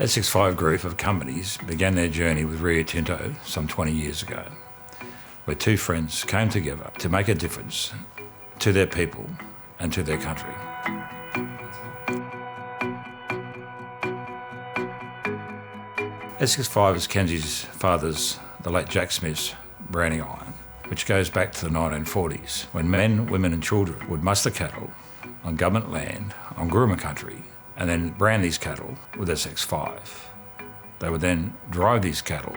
SX55 group of companies began their journey with Rio Tinto some 20 years ago, where two friends came together to make a difference to their people and to their country. SX5 is Kenzie's father's, the late Jack Smith's, branding iron, which goes back to the 1940s, when men, women and children would muster cattle on government land, on Guruma country, and then brand these cattle with SX5. They would then drive these cattle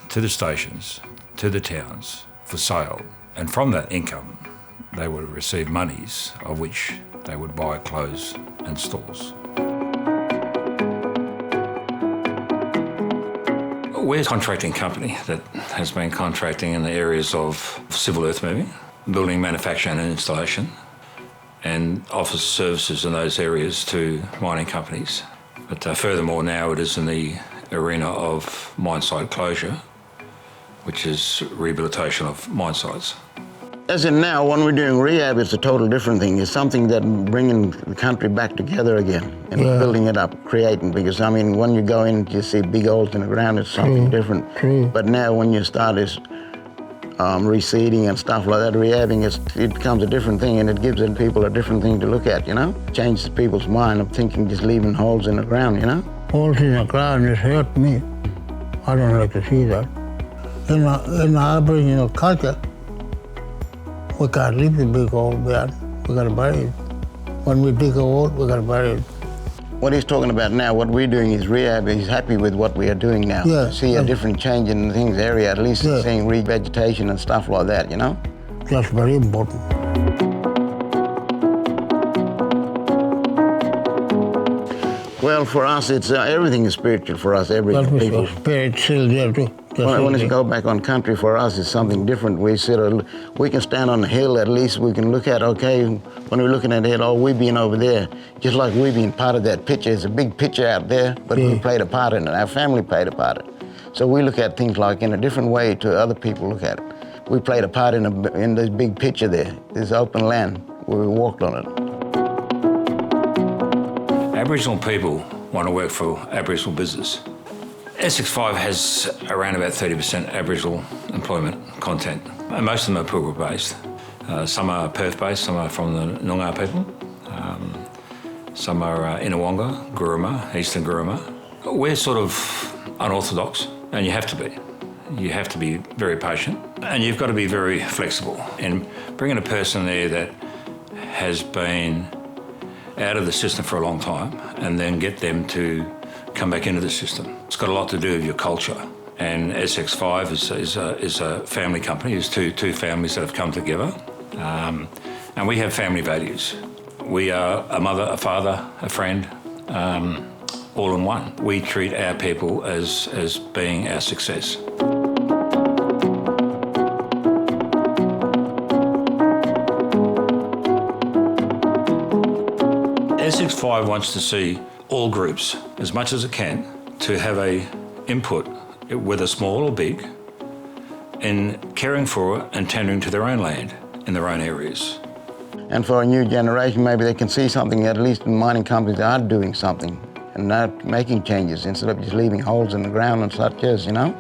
to the stations, to the towns for sale, and from that income they would receive monies of which they would buy clothes and stores. We're a contracting company that has been contracting in the areas of civil earth moving, building, manufacturing and installation, and offers services in those areas to mining companies. But furthermore now it is in the arena of mine site closure, which is rehabilitation of mine sites. As in now, when we're doing rehab, it's a total different thing. It's something that bringing the country back together again and building it up, creating. Because I mean, when you go in, you see big holes in the ground, it's something different. But now when you start this reseeding and stuff like that, rehabbing, it becomes a different thing, and it gives people a different thing to look at, you know? Changes people's mind of thinking just leaving holes in the ground, you know? Holes in the ground just hurt me. I don't like to see that. In our Aboriginal culture, we can't leave the big hole there. We gotta bury it. When we dig a hole, we gotta bury it. What he's talking about now, what we're doing is rehab. He's happy with what we are doing now. Yeah. See a different change in things area, at least seeing revegetation and stuff like that, you know? That's very important. Well, for us, it's everything is spiritual for us, Aboriginal people. Spirit still there too. When it's go back on country, for us, it's something different. We can stand on the hill, at least we can look at, okay, when we're looking at it, oh, we've been over there. Just like we've been part of that picture. It's a big picture out there, but we played a part in it. Our family played a part in it. So we look at things like in a different way to other people look at it. We played a part in this big picture there, this open land where we walked on it. Aboriginal people want to work for Aboriginal business. SX5 has around about 30% Aboriginal employment content, and most of them are Pilbara-based. Some are Perth-based, some are from the Noongar people. Some are Inawonga, Guruma, Eastern Guruma. We're sort of unorthodox, and you have to be. You have to be very patient, and you've got to be very flexible. And bringing a person there that has been out of the system for a long time and then get them to come back into the system. It's got a lot to do with your culture. And SX5 is a family company. It's two families that have come together. And we have family values. We are a mother, a father, a friend, all in one. We treat our people as being our success. SX5 wants to see all groups, as much as it can, to have a input, whether small or big, in caring for and tendering to their own land in their own areas. And for a new generation, maybe they can see something, at least in mining companies are doing something and not making changes instead of just leaving holes in the ground and such as, you know?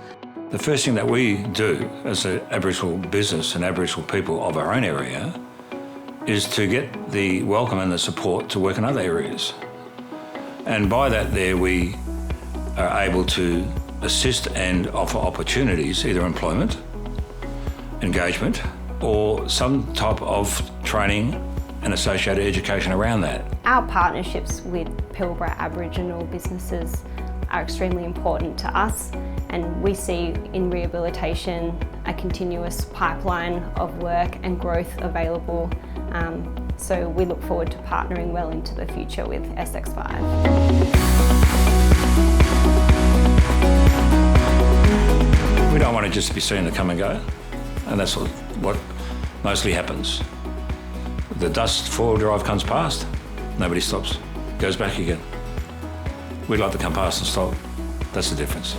The first thing that we do as an Aboriginal business and Aboriginal people of our own area is to get the welcome and the support to work in other areas. And by that there we are able to assist and offer opportunities, either employment, engagement, or some type of training and associated education around that. Our partnerships with Pilbara Aboriginal businesses are extremely important to us, and we see in rehabilitation a continuous pipeline of work and growth available. So we look forward to partnering well into the future with SX5. We don't want to just be seen to come and go, and that's what mostly happens. The dust four-wheel drive comes past, nobody stops, goes back again. We'd like to come past and stop. That's the difference.